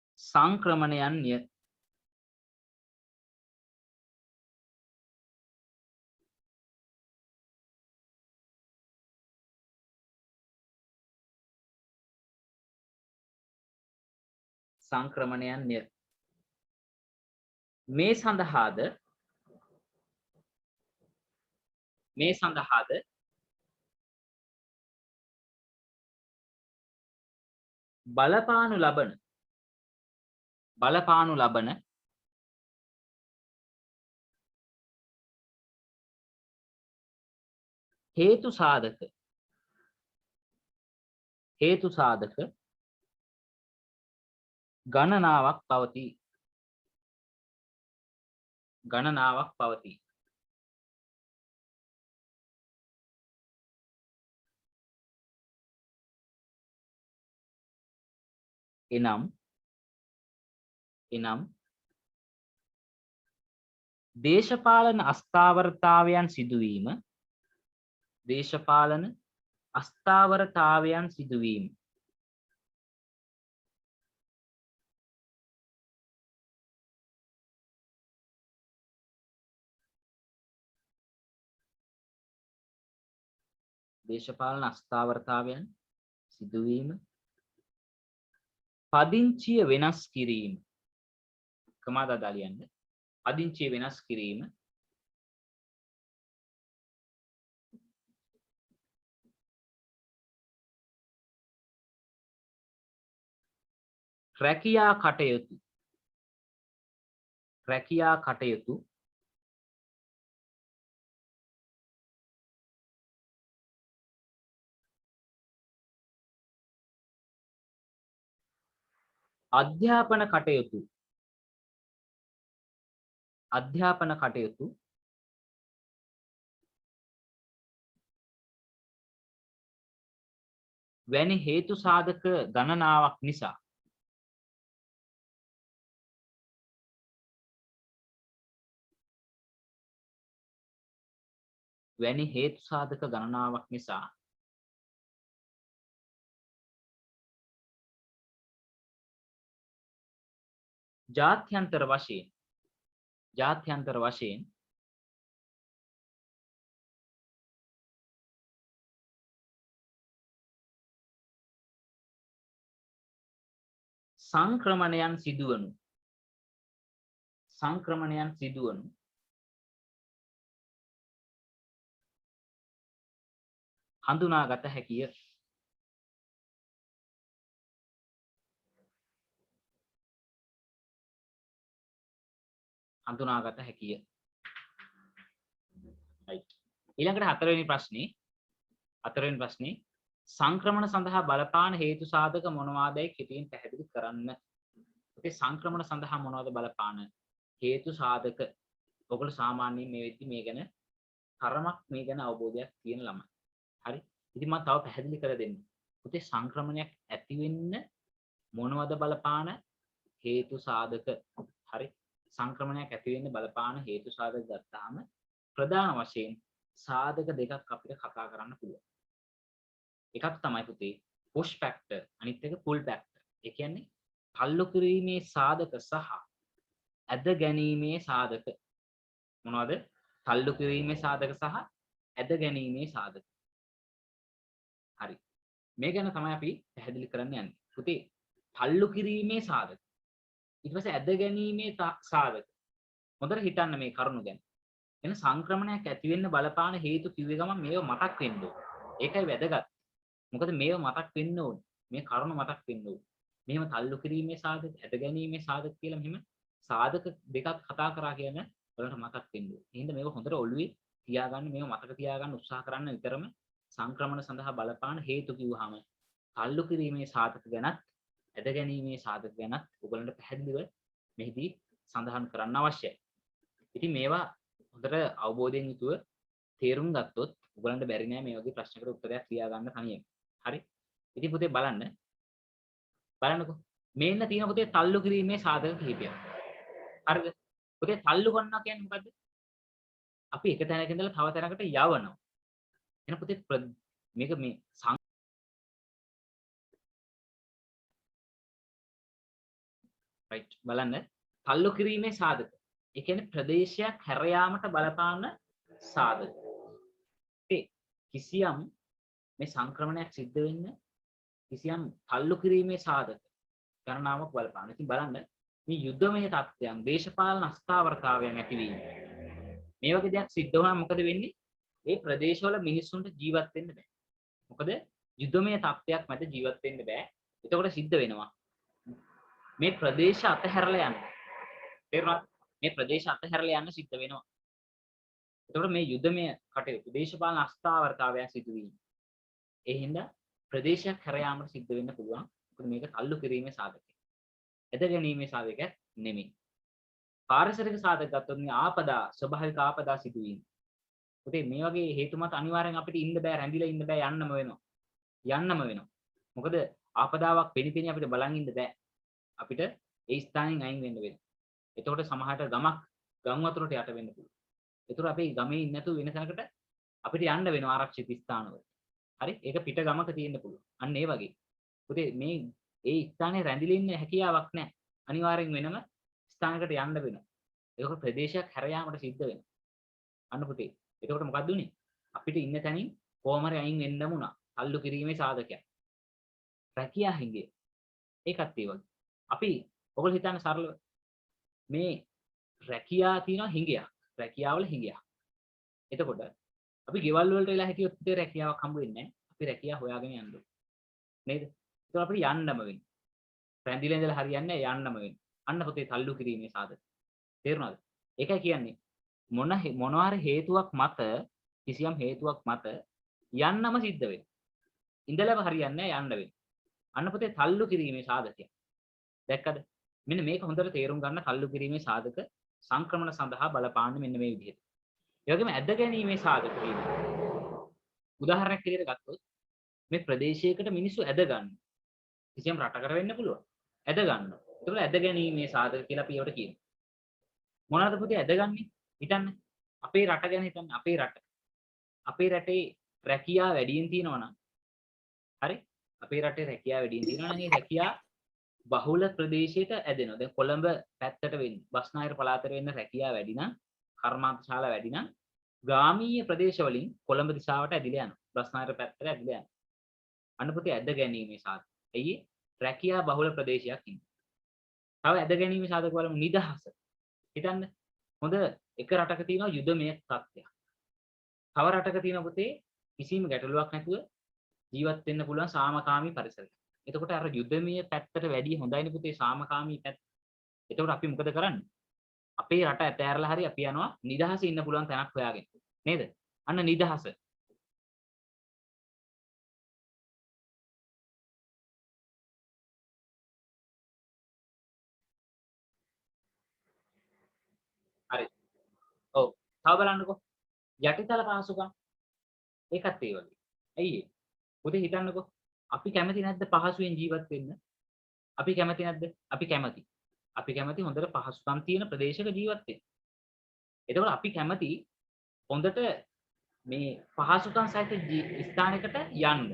සංක්‍රමණයන්ය. මේ සඳහාද බලපානු ලබන හේතු සාධක ගණනාවක් පවතී. එනම් දේශපාලන අස්ථාවරතාවයන් සිදුවීම පදිංචිය වෙනස් කිරීම රැකියා කටයුතු අධ්‍යාපන කටයුතු වැනි හේතු සාධක ගණනාවක් නිසා ජාත්‍යන්තර වශයෙන් සංක්‍රමණයන් සිදුවනු හඳුනාගත හැකිය. ඊළඟට හතරවෙනි ප්‍රශ්නේ සංක්‍රමණ සඳහා බලපාන හේතු සාධක මොනවාදයි කෙටියෙන් පැහැදිලි කරන්න. ඔකේ සංක්‍රමණ සඳහා මොනවද බලපාන හේතු සාධක? ඔයගොල්ලෝ සාමාන්‍යයෙන් මේ වෙද්දි මේ ගැන තරමක් මේ ගැන අවබෝධයක් තියෙන ළමයි. හරි. ඉතින් මම තව පැහැදිලි කර දෙන්න. පුතේ සංක්‍රමණයක් ඇති වෙන්න මොනවද බලපාන හේතු සාධක? හරි. සංක්‍රමණයක් ඇති වෙන්න බලපාන හේතු සාධක ගත්තාම ප්‍රධාන වශයෙන් සාධක දෙකක් අපිට කතා කරන්න පුළුවන්. එකක් තමයි පුතේ push factor, අනිත් එක pull factor. ඒ කියන්නේ තල්ලු කිරීමේ සාධක සහ ඇද ගැනීමේ සාධක. මොනවද? තල්ලු කිරීමේ සාධක සහ ඇද ගැනීමේ සාධක. හරි. මේ ගැන තමයි අපි පැහැදිලි කරන්න යන්නේ. පුතේ තල්ලු කිරීමේ සාධක. ඊට පස්සේ ඇද ගැනීමේ සාධක. හොඳට හිතන්න මේ කරුණු ගැන. එන සංක්‍රමණයක් ඇති වෙන්න බලපාන හේතු කිව්වේ ගමන් මේව මතක් වෙන්න ඕන. ඒකයි වැදගත්. මොකද මේව මතක් වෙන්න ඕන. මේ කරුණ මතක් වෙන්න ඕන. මෙහෙම තල්ලු කිරීමේ සාධක, ඇද ගැනීමේ සාධක කියලා මෙහෙම සාධක දෙකක් කතා කරා කියන වලට මතක් වෙන්න ඕන. එහෙනම් මේව හොඳට ඔළුවේ තියාගන්න, මේව මතක තියාගන්න උත්සාහ කරන්න විතරම සංක්‍රමණ සඳහා බලපාන හේතු කිව්වහම තල්ලු කිරීමේ සාධක ගැනත්, ඇද ගැනීමේ සාධක ගැනත් ඔයගලන්ට පැහැදිලිව මෙහිදී සඳහන් කරන්න අවශ්‍යයි. ඉතින් මේවා හොඳට අවබෝධයෙන් යුතුව තේරුම් ගත්තොත් ඔයගලන්ට බැරි නෑ මේ වගේ ප්‍රශ්නකට උත්තරයක් ලියා ගන්න තනියෙන්. හරි. ඉතින් පුතේ බලන්නකෝ. මේන්න තියෙන පුතේ තල්ලු කිරීමේ සාධක කිහිපයක්. හරිද? පුතේ තල්ලු කරනවා කියන්නේ මොකද්ද? අපි එක තැනක ඉඳලා තව තැනකට යවනවා. එහෙනම් පුතේ මේක මේ right බලන්න තල්ලු කිරීමේ සාධක. ඒ කියන්නේ ප්‍රදේශයක් හැර යාමට බලපාන සාධක. කිසියම් මේ සංක්‍රමණයක් සිද්ධ වෙන්න කිසියම් තල්ලු කිරීමේ සාධක ගණනාවක් බලපාන. ඉතින් බලන්න මේ යුද්ධමය තත්ත්වයන්, දේශපාලන අස්ථාවරතාවයන් ඇතිවීම. මේ වගේ දෙයක් සිද්ධ වුණාම මොකද වෙන්නේ? ඒ ප්‍රදේශවල මිනිස්සුන්ට ජීවත් වෙන්න බෑ. මොකද යුද්ධමය තත්ත්වයක් මැද ජීවත් වෙන්න බෑ. එතකොට සිද්ධ වෙනවා මේ ප්‍රදේශ අතහැරලා යන්න. තේරුණාද? මේ ප්‍රදේශ අතහැරලා යන්න සිද්ධ වෙනවා. එතකොට මේ යුද්ධමය කටයුතු, දේශපාලන අස්ථාවරතාවයන් සිදු වීම. ඒ හින්දා ප්‍රදේශයක් හැර යාමට සිද්ධ වෙන්න පුළුවන්. මොකද මේක තල්ලු කිරීමේ සාධකයක්. ඇද ගැනීමේ සාධකයක් නෙමෙයි. පාරිසරික සාධක ගත්තොත් මේ ආපදා, ස්වභාවික ආපදා සිදුවීම. පුතේ මේ වගේ හේතු මත අනිවාර්යෙන් අපිට ඉන්න බෑ, රැඳිලා ඉන්න බෑ, යන්නම වෙනවා. මොකද ආපදාවක් පෙනිපෙනී අපිට බලන් ඉන්න බෑ. අපිට ඒ ස්ථානෙන් අයින් වෙන්න වෙනවා. එතකොට සමහරට ගමක් ගම් වතුරට යට වෙන්න පුළුවන්. ඒතර අපි ගමේ ඉන්න නැතුව වෙන තැනකට අපිට යන්න වෙනවා ආරක්ෂිත ස්ථානවල. හරි? ඒක පිට ගමක තියෙන්න පුළුවන්. අන්න ඒ වගේ. පුතේ මේ ඒ ස්ථානේ රැඳිලා ඉන්න හැකියාවක් නැහැ. අනිවාර්යෙන් වෙනම ස්ථානයකට යන්න වෙනවා. ඒක ප්‍රදේශයක් හැර යාමට සිද්ධ වෙනවා. අන්න පුතේ. එතකොට මොකක්ද උනේ? අපිට ඉන්න තැනින් කොහොම හරි අයින් වෙන්නම උනා. තල්ලු කිරීමේ සාධකයක්. රැකියා හිඟය. ඒකත් ඒ වගේ. අපි ඔයගොල්ලෝ හිතන්න සරලව මේ රැකියා තියෙනවා හිඟයක්. රැකියාවල හිඟයක්. එතකොට අපි ගෙවල් වලට වෙලා හිටියොත් ඒ රැකියාවක් හම්බ වෙන්නේ නැහැ. අපි රැකියාව හොයාගෙන යන්න ඕනේ. නේද? ඒක අපිට යන්නම වෙන්නේ. රැඳිලා ඉඳලා හරියන්නේ නැහැ, යන්නම වෙන්නේ. අන්න පුතේ තල්ලු කිරීමේ සාධක. තේරුණාද? ඒකයි කියන්නේ මොනවා හරි හේතුවක් මත, කිසියම් හේතුවක් මත යන්නම සිද්ධ වෙනවා. ඉඳලම හරියන්නේ නැහැ, යන්න වෙන්නේ. අන්න පුතේ තල්ලු කිරීමේ සාධකයක්. දැක්කද? මෙන්න මේක හොඳට තේරුම් ගන්න. තල්ලු කිරීමේ සාධක සංක්‍රමණ සඳහා බලපාන්නේ මෙන්න මේ විදිහට. ඒ වගේම ඇද ගැනීමේ සාධක කියනවා. උදාහරණයක් විදිහට ගත්තොත් මේ ප්‍රදේශයකට මිනිස්සු ඇද ගන්න. කිසියම් රටකට වෙන්න පුළුවන්. ඇද ගන්නවා. ඒකවල ඇද ගැනීමේ සාධක කියලා අපි ඒවට කියනවා. මොනවාද පුතේ ඇදගන්නේ? හිතන්න. අපේ රට ගැන හිතන්න. අපේ රට. අපේ රටේ රැකියාව වැඩියෙන් තියෙනවා නම් හරි? අපේ රටේ රැකියාව වැඩියෙන් තියෙනවා නම් ඒ රැකියාව බහුල ප්‍රදේශයට ඇදෙනවා. දැන් කොළඹ පැත්තට වෙන්නේ බස්නාහිර පළාතට වෙන්න රැකියාව වැඩි නම්, කර්මාන්තශාලා වැඩි නම් ග්‍රාමීය ප්‍රදේශ වලින් කොළඹ දිශාවට ඇදිලා යනවා. බස්නාහිර පැත්තට ඇදිලා යනවා. අන්න පුතේ ඇද ගැනීමේ සාධක. ඇයි? රැකියාව බහුල ප්‍රදේශයක් ඉන්නේ. තව ඇද ගැනීම සාධක බලමු නිදහස. හිතන්න. හොඳ එක රටක තියෙනවා යුදමය තත්ත්වයක්. තව රටක තියෙන පුතේ කිසිම ගැටලුවක් නැතුව ජීවත් වෙන්න පුළුවන් සාමකාමී පරිසරයක්. එතකොට අර යුදමය පැත්තට වැඩිය හොඳයිනේ පුතේ සාමකාමී පැත්ත. එතකොට අපි මොකද කරන්නේ? අපේ රට ඇතෑරලා හරි අපි යනවා නිදහසේ ඉන්න පුළුවන් තැනක් හොයාගෙන. නේද? අන්න නිදහස. හරි. ඔව්. තව බලන්නකෝ. යටිතල පහසුකම්. ඒකත් ඒ වගේ. ඇයි ඒ? පුතේ හිතන්නකෝ. අපි කැමති නැද්ද පහසුවෙන් ජීවත් වෙන්න? අපි කැමති නැද්ද? අපි කැමති. අපි කැමති හොඳට පහසුකම් තියෙන ප්‍රදේශයක ජීවත් වෙන්න. එතකොට අපි කැමති හොඳට මේ පහසුකම් සහිත ස්ථානයකට යන්න.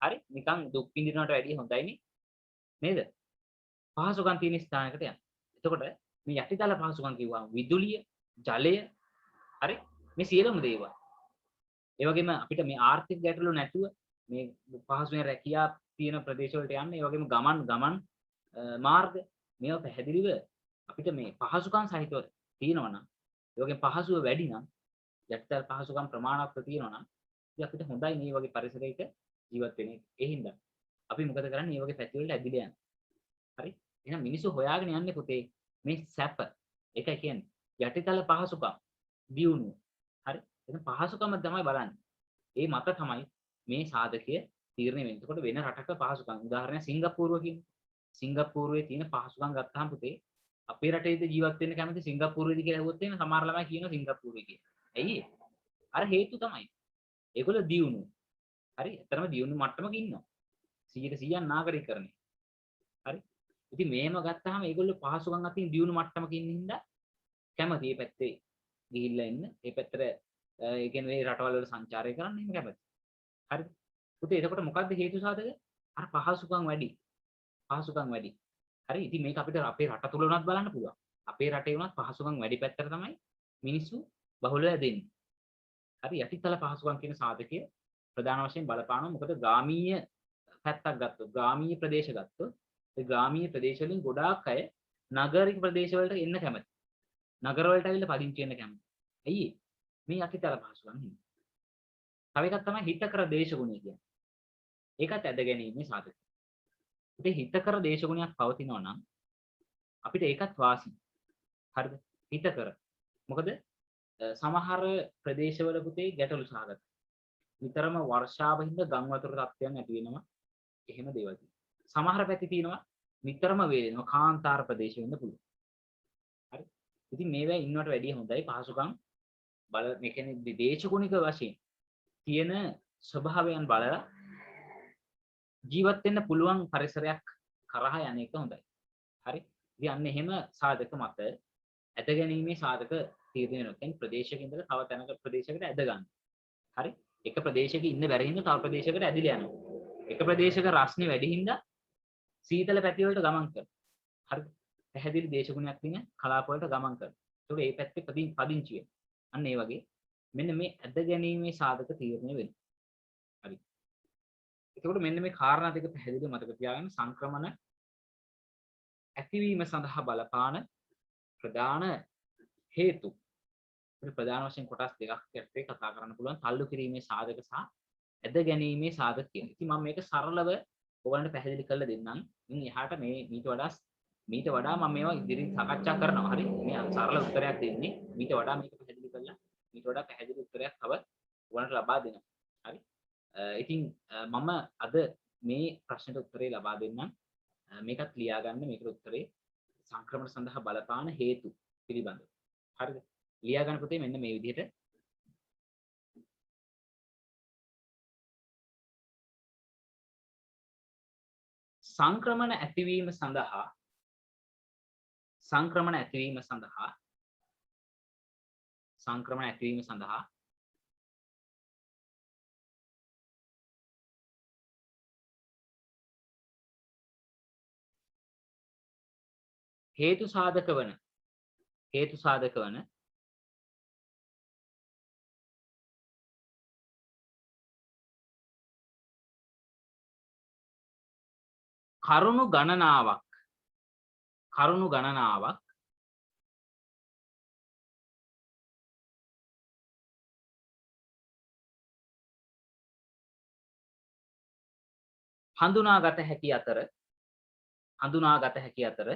හරි? නිකන් දුක් විඳිනවට වැඩිය හොඳයිනේ. නේද? පහසුකම් තියෙන ස්ථානයකට යන්න. එතකොට මේ යටිතල පහසුකම් කිව්වම විදුලිය, ජලය, හරි? මේ සියලුම දේවල්. ඒ වගේම අපිට මේ ආර්ථික ගැටලු නැතුව මේ පහසුවෙන් රැකියාව තියෙන ප්‍රදේශ වලට යන්න, ඒ වගේම ගමන් මාර්ග මේවා පැහැදිලිව අපිට මේ පහසුකම් සහිතව තියෙනවා නම්, ඒ වගේම පහසුව වැඩි නම්, යටිතල පහසුකම් ප්‍රමාණවත් තියෙනවා නම්, ඉතින් අපිට හොඳයි මේ වගේ පරිසරයක ජීවත් වෙන එක. ඒ හින්දා අපි මොකද කරන්නේ? මේ වගේ පැති වලට ඇදිලා යන්න. හරි? එහෙනම් මිනිස්සු හොයාගෙන යන්නේ පුතේ මේ සැප. ඒකයි කියන්නේ. යටිතල පහසුකම් දියුණුව. හරි? එහෙනම් පහසුකම තමයි බලන්නේ. ඒ මත තමයි මේ සාධකය තීරණය වෙන්නේ. එතකොට වෙන රටක පහසුකම් උදාහරණයක් සිංගප්පූරුව කියන්නේ. සිංගප්පූරුවේ තියෙන පහසුකම් ගත්තාම පුතේ අපේ රටේද ජීවත් වෙන්න කැමති සිංගප්පූරුවේද කියලා ඇහුවොත් එහෙනම් සමහර ළමයි කියනවා සිංගප්පූරුවේ කියලා. ඇයි ඒ? අර හේතු තමයි. ඒගොල්ලෝ දියුණුව. හරි? එතරම් දියුණු මට්ටමක ඉන්නවා. 100% නාගරිකකරණය. හරි? ඉතින් මේම ගත්තාම ඒගොල්ලෝ පහසුකම් අතින් දියුණු මට්ටමක ඉන්න හින්දා කැමති මේ පැත්තේ ගිහිල්ලා ඉන්න. මේ පැත්තට ඒ කියන්නේ මේ රටවල් වල සංචාරය කරන්න එහෙම කැමති. හරිද? පුතේ එතකොට මොකද්ද හේතු සාධක? අර පහසුකම් වැඩි. පහසුකම් වැඩි. හරි? ඉතින් මේක අපිට අපේ රට තුල උනත් බලන්න පුළුවන්. අපේ රටේ උනත් පහසුකම් වැඩි පැත්තට තමයි මිනිස්සු බහුලව දෙන්නේ. හරි? යටිතල පහසුකම් කියන සාධකය ප්‍රධාන වශයෙන් බලපානවා. මොකද ග්‍රාමීය පැත්තක් ගත්තොත්, ග්‍රාමීය ප්‍රදේශ ගත්තොත්, ඒ ග්‍රාමීය ප්‍රදේශ වලින් ගොඩාක් අය නගරික ප්‍රදේශ වලට එන්න කැමති. නගර වලට ඇවිල්ලා පදිංචි වෙන්න කැමති. ඇයි ඒ? මේ යටිතල පහසුකම් හින්දා. තව එකක් තමයි හිතකර දේශගුණය කියන්නේ. ඒකත් ඇද ගැනීමේ සාධකය. ඉතින් හිතකර දේශගුණයක් පවතිනවා නම් අපිට ඒකත් වාසි. හරිද? හිතකර. මොකද සමහර ප්‍රදේශවල පුතේ ගැටලු සහගත. නිතරම වර්ෂාව හින්දා ගම් වතුර තත්ත්වයන් ඇති වෙනවා. එහෙම දේවල් තියෙනවා. සමහර පැති තියෙනවා නිතරම වේලෙනවා කාන්තාර ප්‍රදේශ වෙන්න පුළුවන්. හරි? ඉතින් මේවා ඉන්නවට වැඩිය හොඳයි පහසුකම් බල මේ කියන්නේ දේශගුණික වශයෙන් තියෙන ස්වභාවයන් බලලා ජීවත් වෙන්න පුළුවන් පරිසරයක් කරහා යන එක හොඳයි. හරි? ඉතින් අන්න එහෙම සාධක මත ඇද ගැනීමේ සාධක තීරණය වෙනවා. කියන්නේ ප්‍රදේශයක ඉඳලා තව තැනක ප්‍රදේශයකට ඇද ගන්න. හරි? එක ප්‍රදේශයක ඉන්න බැරි හින්දා තව ප්‍රදේශයකට ඇදිලා යනවා. එක ප්‍රදේශයක රස්නේ වැඩි හින්දා සීතල පැති වලට ගමන් කරනවා. හරිද? පැහැදිලි දේශගුණයක් තියෙන කලාප වලට ගමන් කරනවා. ඒක ඒ පැත්තේ පදිංචි වෙනවා. අන්න ඒ වගේ මෙන්න මේ ඇද ගැනීමේ සාධක තීරණය වෙනවා. හරි. එතකොට මෙන්න මේ කාරණා දෙක පැහැදිලිව මතක තියාගන්න සංක්‍රමණ ඇතිවීම සඳහා බලපාන ප්‍රධාන හේතු. ප්‍රධාන වශයෙන් කොටස් දෙකක් යටතේ කතා කරන්න පුළුවන් තල්ලු කිරීමේ සාධක සහ ඇද ගැනීමේ සාධක කියන. ඉතින් මම මේක සරලව ඔයගලන්ට පැහැදිලි කරලා දෙන්නම්. ඉතින් එහාට මේ මීට වඩා මම මේවා ඉදිරියෙන් සාකච්ඡා කරනවා. හරි? මේ සරල උත්තරයක් දෙන්නේ. මීට වඩා මේක පැහැදිලි කරලා මීට වඩා පැහැදිලි උත්තරයක් තව ඔයගලන්ට ලබා දෙනවා. හරි? ඉතින් මම අද මේ ප්‍රශ්නට උත්තරේ ලබා දෙන්නම්. මේකත් ලියා ගන්න මේකට උත්තරේ සංක්‍රමණ සඳහා බලපාන හේතු පිළිබඳව. හරිද? ලියා ගන්න පුතේ මෙන්න මේ විදිහට සංක්‍රමණ ඇතිවීම සඳහා හේතු සාධක වන කරුණු ගණනාවක් කරුණු ගණනාවක් හඳුනාගත හැකි අතර හඳුනාගත හැකි අතර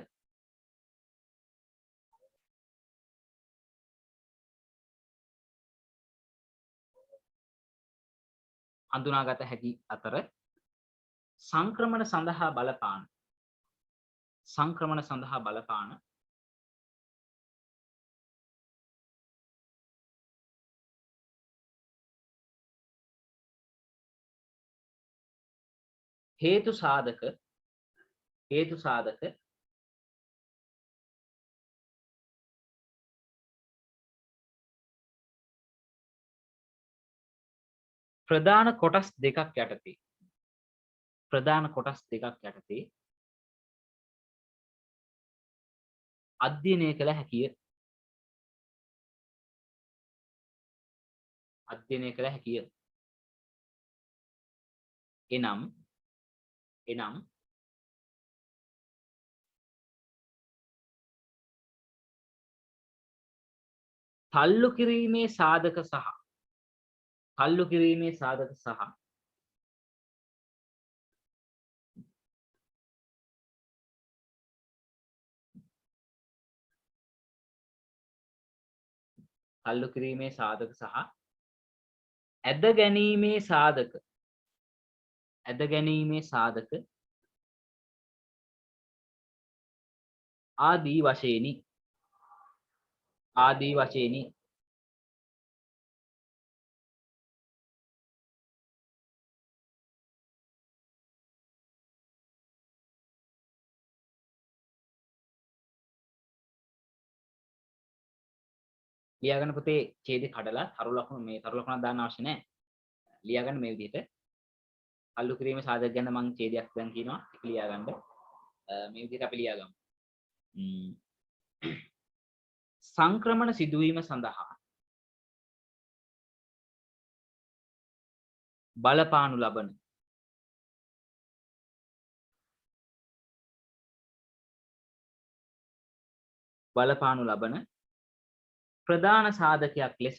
හඳුනාගත හැකි අතර සංක්‍රමණ සඳහා බලපාන හේතු සාධක ප්‍රධාන කොටස් දෙකක් යටතේ අධ්‍යයනය කළ හැකිය. එනම් තල්ලු කිරීමේ සාධක සහ ඇද ගැනීමේ සාධක ආදී වශයෙනි. ලියාගන්න පුතේ ඡේදය කඩලා තරු ලකුණක් දාන්න අවශ්‍ය නැහැ. ලියාගන්න මේ විදිහට අල්ලු කිරීමේ සාධක ගැන මම ඡේදයක් දැන් කියනවා. ඒක ලියාගන්න. මේ විදිහට අපි ලියාගමු. සංක්‍රමණ සිදුවීම සඳහා බලපානු ලබන ප්‍රධාන සාධකයක් ලෙස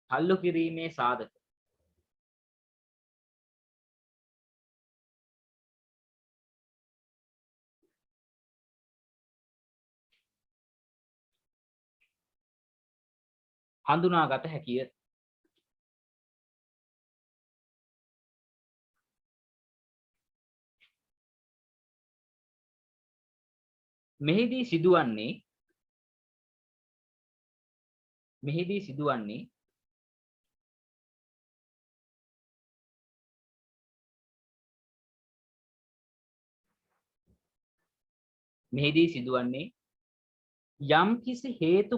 තල්ලු කිරීමේ සාධක හඳුනාගත හැකිය. මෙහිදී සිදුවන්නේ යම්කිසි හේතු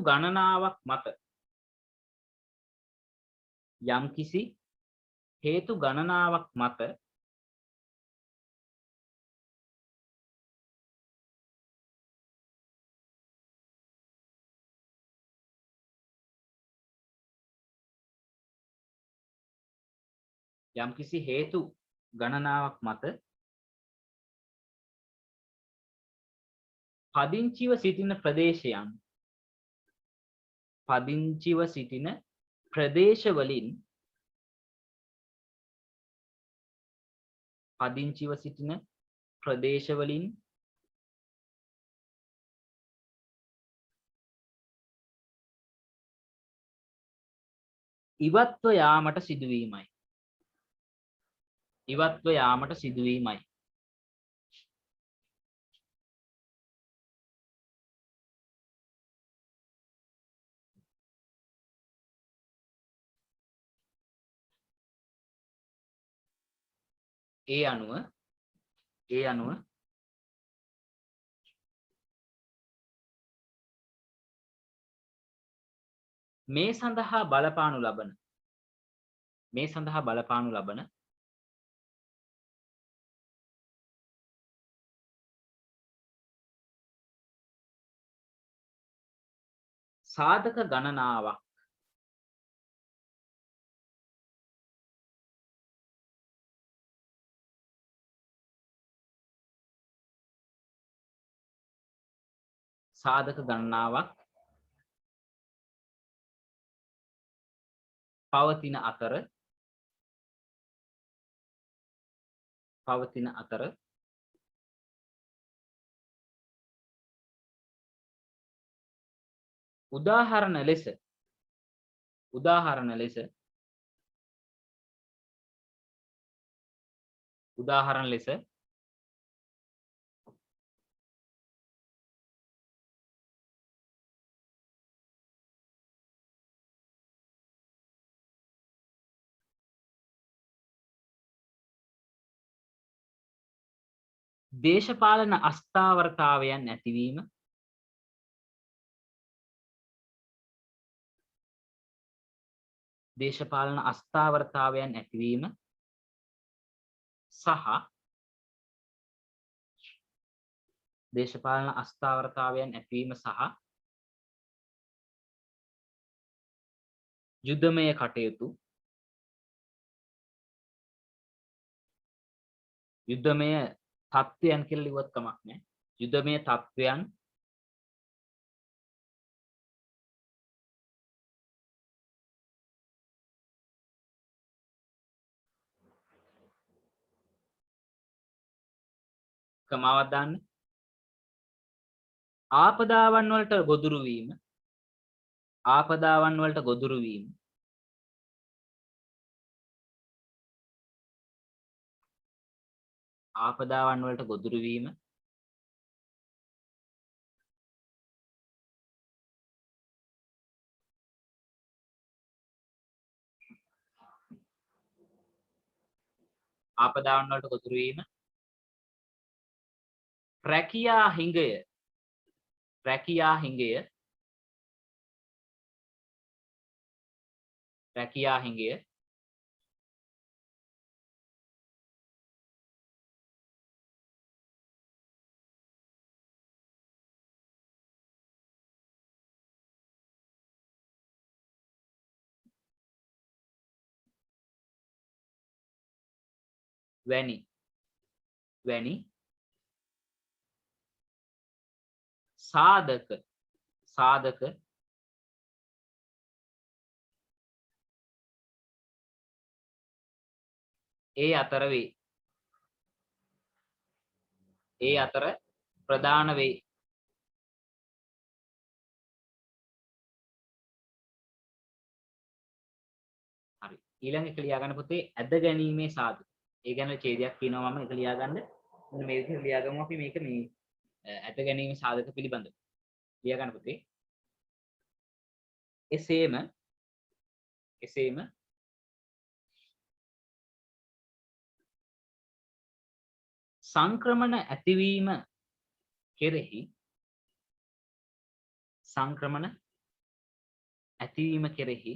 ගණනාවක් මත පදිංචිව සිටින ප්‍රදේශවලින් ඉවත්ව යාමට සිදුවීමයි. ඒ අනුව මේ සඳහා බලපානු ලබන සාධක ගණනාවක් සාධක ගණනාවක් පවතින අතර උදාහරණ ලෙස දේශපාලන අස්ථාවරතාවයන් ඇතිවීම සහ යුද්ධමය කටයුතු යුද්ධමය තත්ත්වයන් කියලා ලිව්වත් කමක් නැහැ. යුද්ධමය තත්ත්වයන් කමාවක් දාන්න. ආපදාවන් වලට ගොදුරු වීම රැකියා හිඟය වැනි සාධක ඒ අතර ප්‍රධාන වේ. හරි. ඊළඟ එක ලියා ගන්න පුතේ ඇද ගැනීමේ සාධක. ඒ ගැන ඡේදයක් කියනවා මම ඒක ලියා ගන්න. මෙන්න මේ විදිහට ලියා ගමු අපි මේක මේ ඇද ගැනීමේ සාධක පිළිබඳව. ලියා ගන්න පුතේ. එසේම සංක්‍රමණ ඇතිවීම කෙරෙහි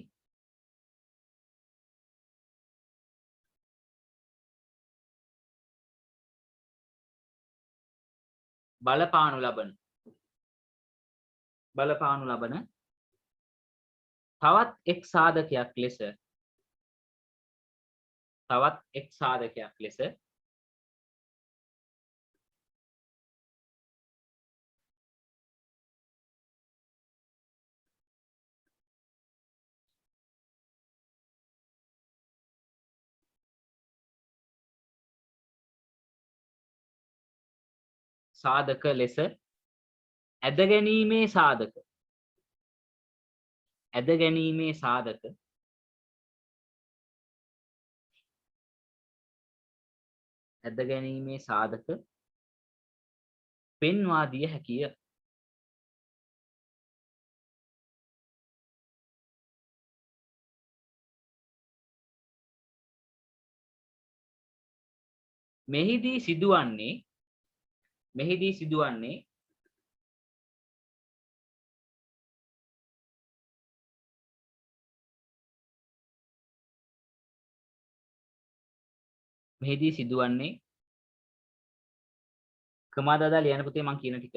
බලපානු ලබන තවත් එක් සාධකයක් ලෙස ඇදගැනීමේ සාධක පෙන්වා දිය හැකිය. මෙහිදී සිදුවන්නේ කමාදාදා ලියන්න පුතේ මං කියන ටික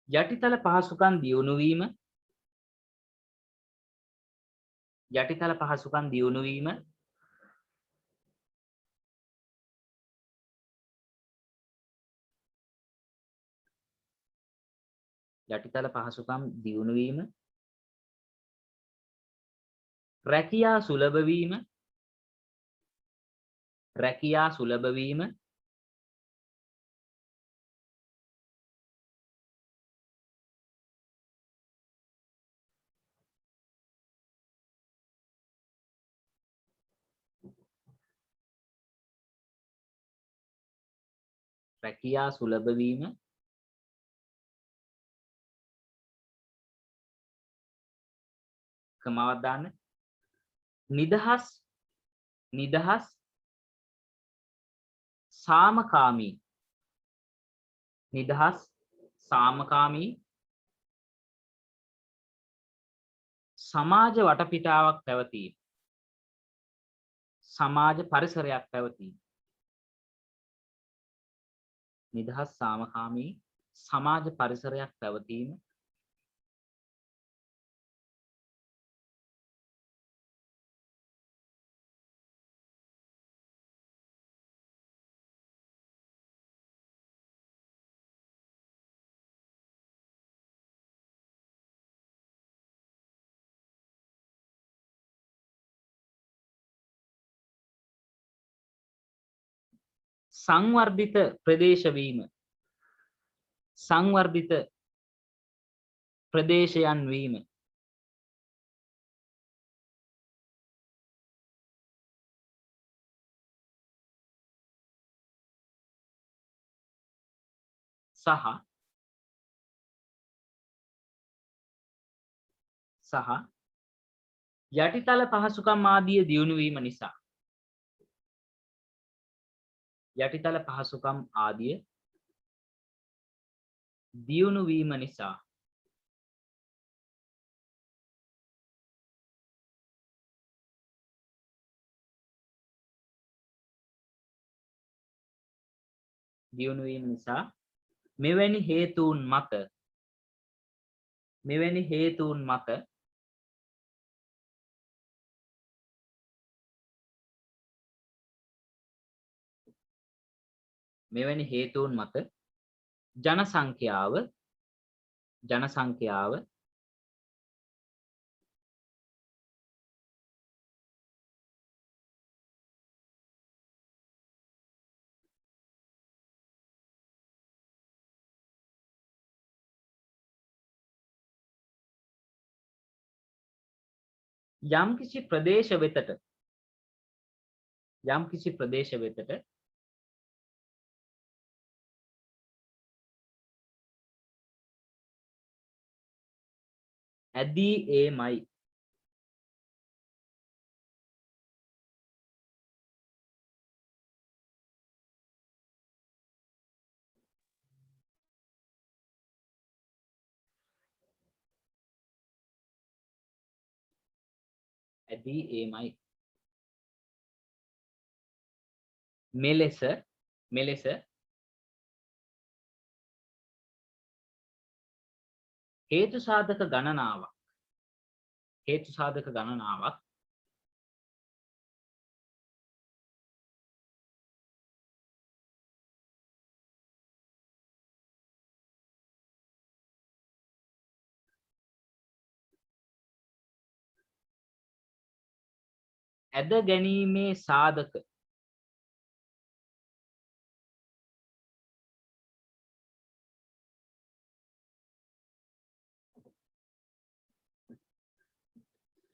යටිතල පහසුකම් දියුණු වීම යටිතල පහසුකම් දියුණු වීම යටිතල පහසුකම් දියුණු වීම රැකියා සුලභ වීම රැකියා සුලභ වීම රැකියා සුලභ වීම කමාවක් දාන්න නිදහස් නිදහස් සාමකාමී නිදහස් සාමකාමී සමාජ වටපිටාවක් පැවතීම සමාජ පරිසරයක් පැවතීම නිදහස් සාමකාමී සමාජ පරිසරයක් පැවතීම සංවර්ධිත ප්‍රදේශ වීම සංවර්ධිත ප්‍රදේශයන් වීම සහ යටිතල පහසුකම් ආදිය දියුණු වීම නිසා යටිතල පහසුකම් ආදිය දියුණු වීම නිසා දියුණු වීම නිසා මෙවැනි හේතුන් මත මෙවැනි හේතුන් මත මෙවැනි හේතුන් මත ජනසංඛ්‍යාව යම්කිසි ප්‍රදේශ වෙතට ඇදී ඒමයි ඇදී ඒමයි මෙලෙස හේතු සාධක ගණනාවක් ඇද ගැනීමේ සාධක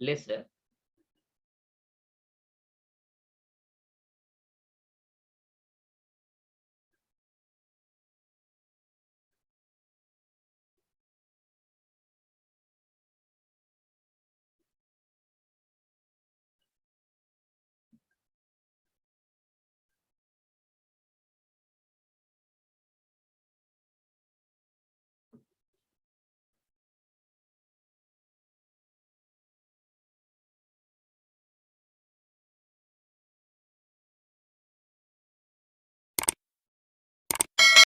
ලෙස